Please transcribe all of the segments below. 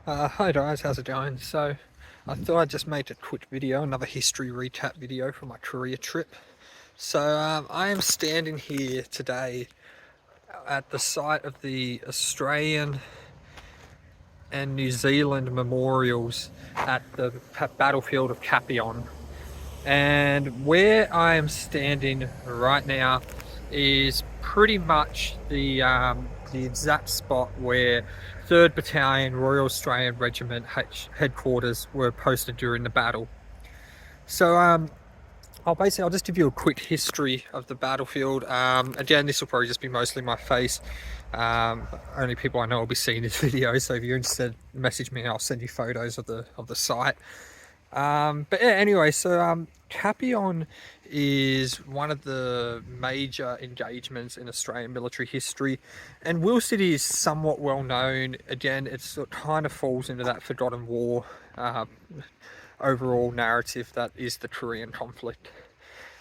Hi guys, how's it going? So I thought I'd just make a quick video, another history recap video from my Korea trip. So I am standing here today at the site of the Australian and New Zealand memorials at the battlefield of Kapyong. And where I am standing right now is pretty much the exact spot where 3rd Battalion Royal Australian Regiment headquarters were posted during the battle. So I'll just give you a quick history of the battlefield. Again, this will probably just be mostly my face. Only people I know will be seeing this video, so if you're interested, message me and I'll send you photos of the site. But yeah, anyway, so Kapyong is one of the major engagements in Australian military history, and whilst it is somewhat well known, again, it kind of falls into that forgotten war overall narrative that is the Korean conflict.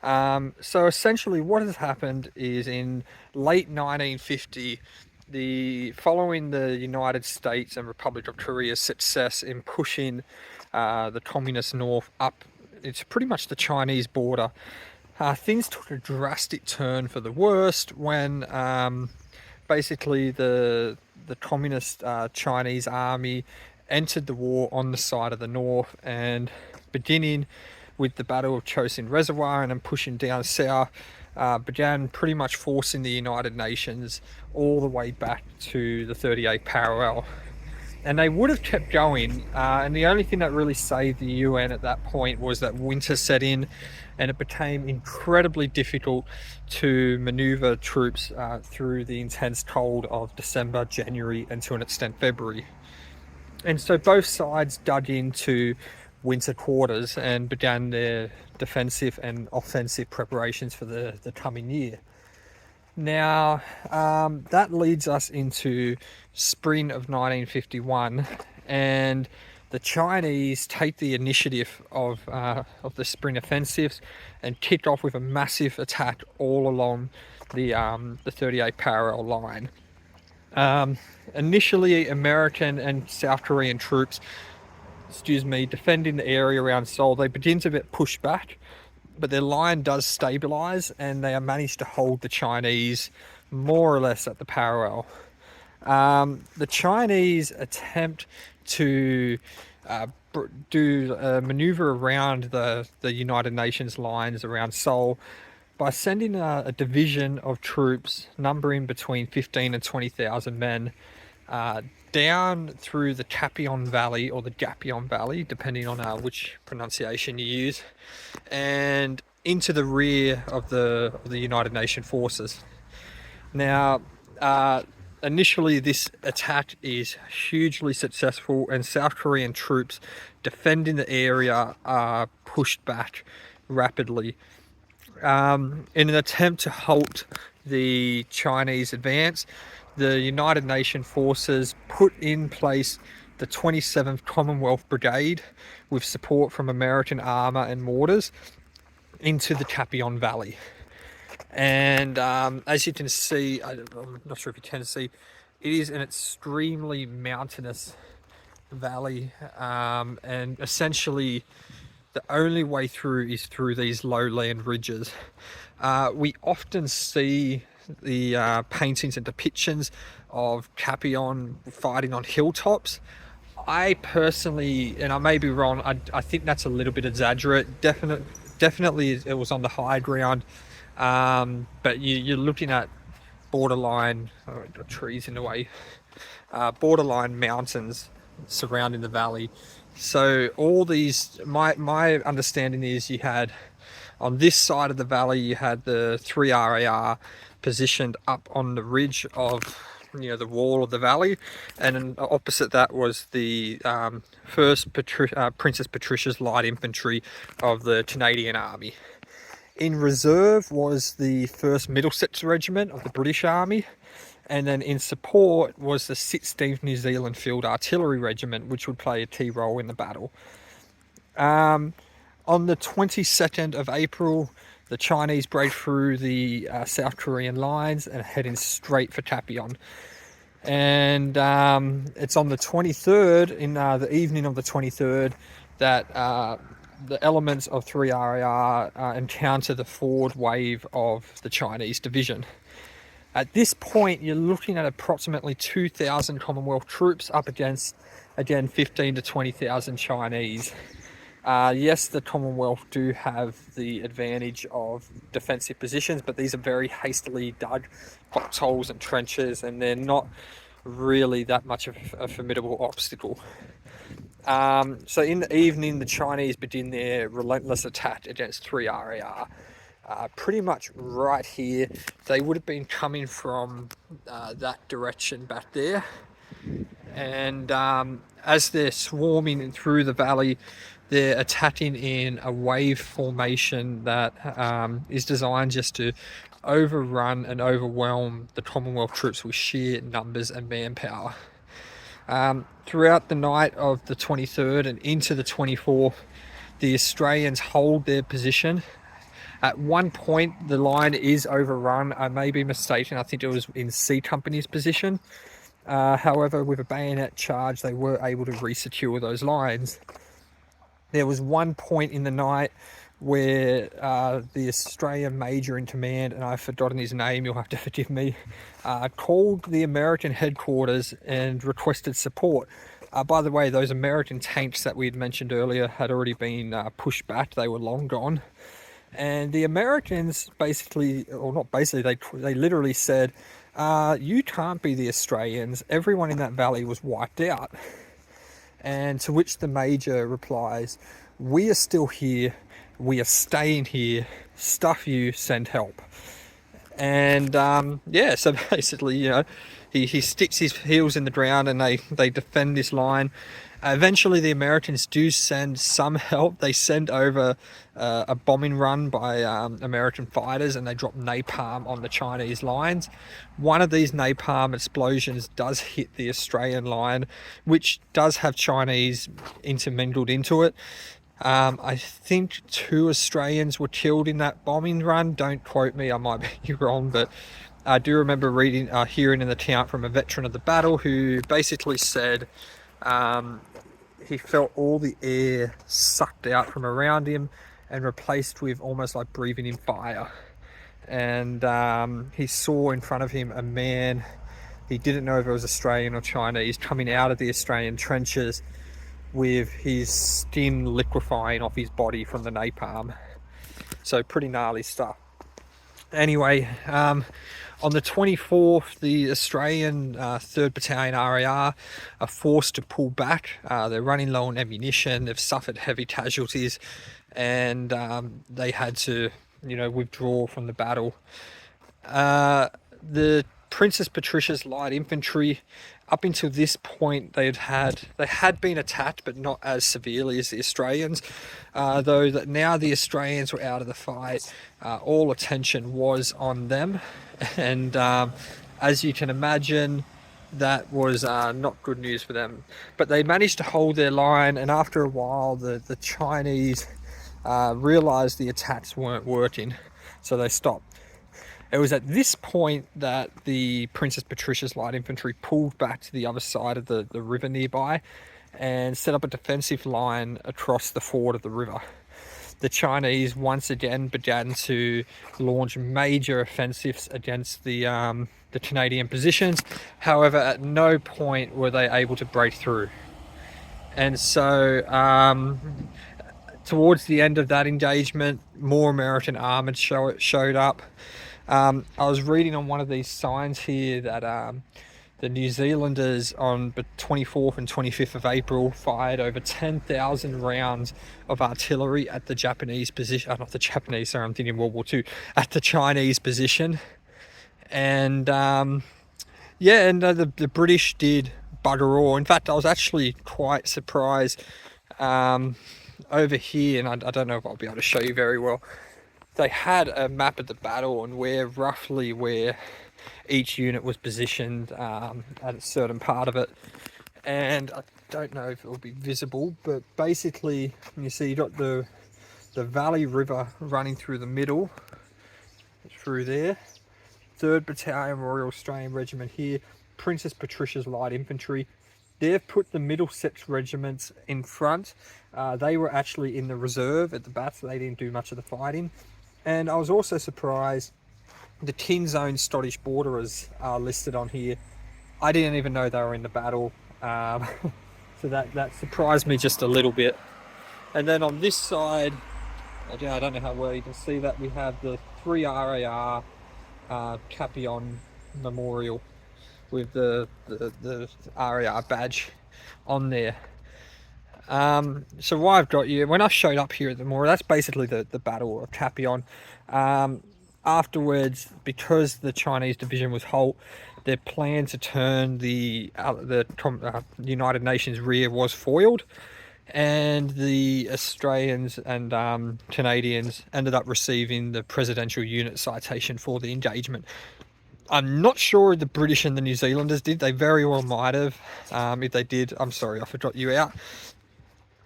So essentially what has happened is in late 1950, following the United States and Republic of Korea's success in pushing the communist north up, it's pretty much the Chinese border, things took a drastic turn for the worst when basically the communist Chinese army entered the war on the side of the north, and beginning with the Battle of Chosin Reservoir and then pushing down south, began pretty much forcing the United Nations all the way back to the 38th parallel. And they would have kept going, and the only thing that really saved the UN at that point was that winter set in, and it became incredibly difficult to maneuver troops through the intense cold of December, January, and to an extent February. And so both sides dug into winter quarters and began their defensive and offensive preparations for the coming year. Now, that leads us into spring of 1951, and the Chinese take the initiative of the spring offensives and kick off with a massive attack all along the 38 parallel line. Initially, American and South Korean troops, defending the area around Seoul, they begin to get pushed back, but their line does stabilize and they are managed to hold the Chinese more or less at the parallel. The Chinese attempt to do a maneuver around the United Nations lines around Seoul by sending a division of troops numbering between 15 and 20,000 men down through the Kapyong Valley, or the Gapyeong Valley, depending on which pronunciation you use, and into the rear of the United Nations forces. Now, initially this attack is hugely successful, and South Korean troops defending the area are pushed back rapidly. In an attempt to halt the Chinese advance, the United Nations forces put in place the 27th Commonwealth Brigade with support from American armor and mortars into the Kapyong Valley. And as you can see, I'm not sure if you can see, it is an extremely mountainous valley, and essentially the only way through is through these lowland ridges. We often see the paintings and depictions of Kapyong fighting on hilltops. I personally, and I may be wrong, I think that's a little bit exaggerate. Definitely it was on the high ground, but you're looking at borderline trees in a way, borderline mountains surrounding the valley. So all these, my understanding is, you had on this side of the valley, you had the 3 RAR positioned up on the ridge of the wall of the valley, and then opposite that was the Princess Patricia's Light Infantry of the Canadian Army. In reserve was the 1st Middlesex Regiment of the British Army, and then in support was the 16th New Zealand Field Artillery Regiment, which would play a key role in the battle. On the 22nd of April, the Chinese break through the South Korean lines and heading straight for Kapyong. And it's on the 23rd, in the evening of the 23rd, that the elements of 3RAR encounter the forward wave of the Chinese division. At this point, you're looking at approximately 2,000 Commonwealth troops up against, again, 15 to 20,000 Chinese. Yes, the Commonwealth do have the advantage of defensive positions, but these are very hastily dug foxholes and trenches, and they're not really that much of a formidable obstacle. So in the evening, the Chinese begin their relentless attack against 3RAR. Pretty much right here. They would have been coming from that direction back there. And as they're swarming through the valley, they're attacking in a wave formation that is designed just to overrun and overwhelm the Commonwealth troops with sheer numbers and manpower. Throughout the night of the 23rd and into the 24th, the Australians hold their position. At one point, the line is overrun. I may be mistaken. I think it was in C Company's position. However, with a bayonet charge, they were able to resecure those lines. There was one point in the night where the Australian major in command, and I've forgotten his name, you'll have to forgive me, called the American headquarters and requested support. By the way, those American tanks that we had mentioned earlier had already been pushed back. They were long gone. And the Americans basically, or not basically, they literally said, you can't be the Australians. Everyone in that valley was wiped out. And to which the major replies, we are still here. We are staying here. Stuff you, send help. And yeah, so basically, you know, he sticks his heels in the ground and they defend this line. Eventually, the Americans do send some help. They send over a bombing run by American fighters, and they drop napalm on the Chinese lines. One of these napalm explosions does hit the Australian line, which does have Chinese intermingled into it. I think 2 Australians were killed in that bombing run. Don't quote me, I might be wrong, but I do remember hearing an account from a veteran of the battle who basically said he felt all the air sucked out from around him and replaced with almost like breathing in fire. And he saw in front of him a man, he didn't know if it was Australian or Chinese, coming out of the Australian trenches with his skin liquefying off his body from the napalm. So pretty gnarly stuff. Anyway, on the 24th, the Australian 3rd Battalion RAR are forced to pull back. They're running low on ammunition, they've suffered heavy casualties, and they had to, you know, withdraw from the battle. The Princess Patricia's light infantry, up until this point, they had been attacked, but not as severely as the Australians. Though that now the Australians were out of the fight, all attention was on them, and as you can imagine, that was not good news for them. But they managed to hold their line, and after a while, the Chinese realized the attacks weren't working, so they stopped. It was at this point that the Princess Patricia's light infantry pulled back to the other side of the river nearby and set up a defensive line across the ford of the river. The Chinese once again began to launch major offensives against the Canadian positions. However, at no point were they able to break through. And so towards the end of that engagement, more American armoured showed up. I was reading on one of these signs here that the New Zealanders on the 24th and 25th of April fired over 10,000 rounds of artillery at the Japanese position. Not the Japanese, sorry, I'm thinking World War II. At the Chinese position. And yeah, and the British did bugger all. In fact, I was actually quite surprised over here, and I don't know if I'll be able to show you very well. They had a map of the battle and roughly where each unit was positioned at a certain part of it. And I don't know if it will be visible, but basically you see you got the Valley River running through the middle, through there. 3rd Battalion Royal Australian Regiment here. Princess Patricia's Light Infantry. They've put the Middlesex regiments in front. They were actually in the reserve at the back, so they didn't do much of the fighting. And I was also surprised the Tin Zone Scottish Borderers are listed on here. I didn't even know they were in the battle. So that surprised me just a little bit. And then on this side, again, I don't know how well you can see that, we have the 3 RAR Kapyong Memorial with the RAR badge on there. So why I've got you, when I showed up here at the memorial, that's basically the Battle of Kapyong. Afterwards, because the Chinese division was halt, their plan to turn the United Nations rear was foiled, and the Australians and Canadians ended up receiving the Presidential Unit Citation for the engagement. I'm not sure the British and the New Zealanders did. They very well might have. If they did, I'm sorry, I forgot you out.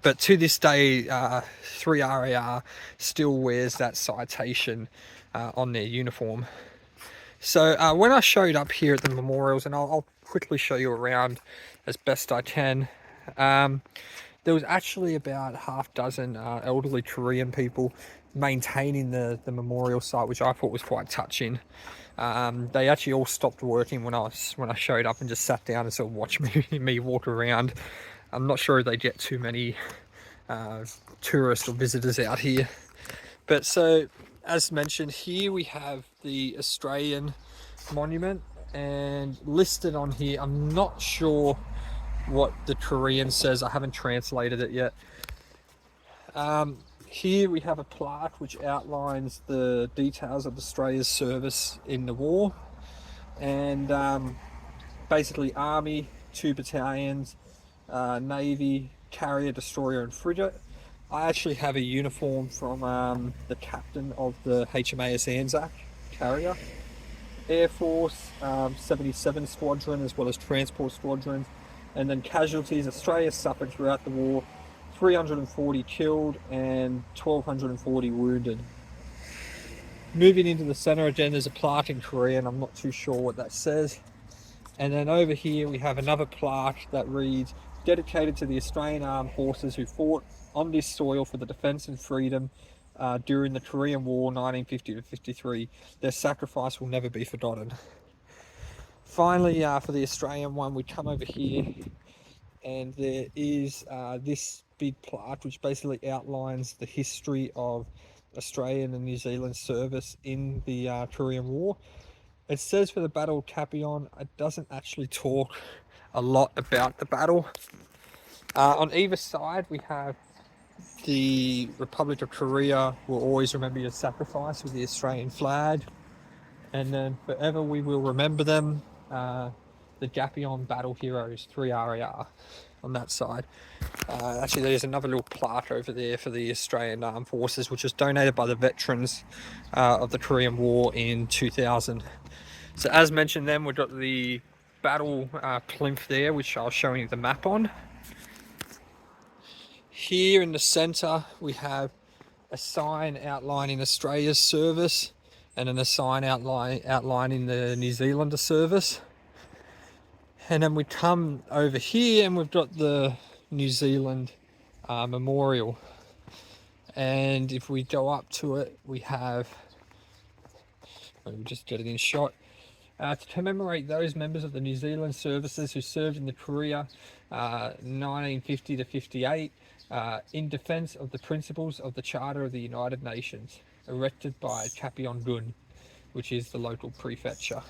But to this day, 3RAR still wears that citation on their uniform. So when I showed up here at the memorials, and I'll quickly show you around as best I can, there was actually about half dozen elderly Korean people maintaining the memorial site, which I thought was quite touching. They actually all stopped working when I showed up and just sat down and sort of watched me walk around. I'm not sure if they get too many tourists or visitors out here. But so, as mentioned, here we have the Australian monument, and listed on here, I'm not sure what the Korean says, I haven't translated it yet. Here we have a plaque which outlines the details of Australia's service in the war, and basically Army, 2 battalions, Navy, carrier, destroyer and frigate. I actually have a uniform from the captain of the HMAS Anzac carrier. Air Force, 77 Squadron as well as Transport Squadrons. And then casualties, Australia suffered throughout the war 340 killed and 1,240 wounded. Moving into the centre again, there's a plaque in Korean, I'm not too sure what that says. And then over here we have another plaque that reads, dedicated to the Australian Armed Forces who fought on this soil for the defence and freedom during the Korean War 1950 to 53. Their sacrifice will never be forgotten. Finally, for the Australian one, we come over here and there is this big plaque which basically outlines the history of Australian and New Zealand service in the Korean War. It says for the Battle of Kapyong, it doesn't actually talk a lot about the battle. On either side we have the Republic of Korea will always remember your sacrifice with the Australian flag, and then forever we will remember them, the Gapyeong battle heroes, 3RAR on that side. Actually there's another little plaque over there for the Australian Armed Forces which was donated by the veterans of the Korean War in 2000. So as mentioned then, we've got the battle plinth there which I was showing you the map on. Here in the centre we have a sign outlining Australia's service and then a sign outlining the New Zealander service. And then we come over here and we've got the New Zealand memorial. And if we go up to it, we have, let me just get it in shot. To commemorate those members of the New Zealand services who served in the Korea 1950 to 58 in defence of the principles of the Charter of the United Nations, erected by Kapyong, which is the local prefecture.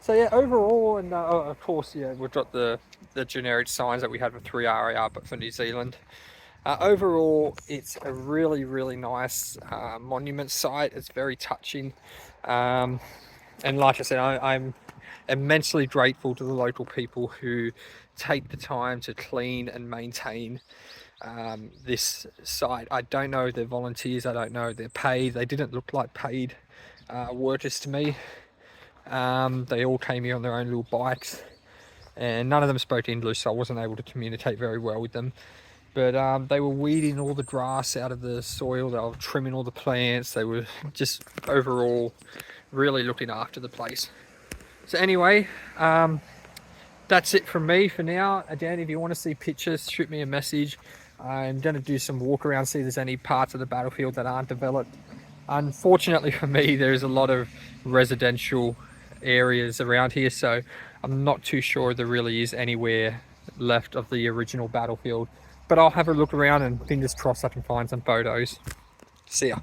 So yeah, overall, and of course, yeah, we've got the generic signs that we had with 3RAR, but for New Zealand. Overall, it's a really, really nice monument site. It's very touching. And like I said, I'm immensely grateful to the local people who take the time to clean and maintain this site. I don't know if they're volunteers, I don't know if they're paid. They didn't look like paid workers to me. They all came here on their own little bikes, and none of them spoke English, so I wasn't able to communicate very well with them. But they were weeding all the grass out of the soil, they were trimming all the plants, they were just overall really looking after the place. So anyway, that's it from me for now. Again, if you want to see pictures, shoot me a message. I'm going to do some walk around, see if there's any parts of the battlefield that aren't developed. Unfortunately for me, there's a lot of residential areas around here, so I'm not too sure there really is anywhere left of the original battlefield. But I'll have a look around and fingers crossed I can find some photos. See ya.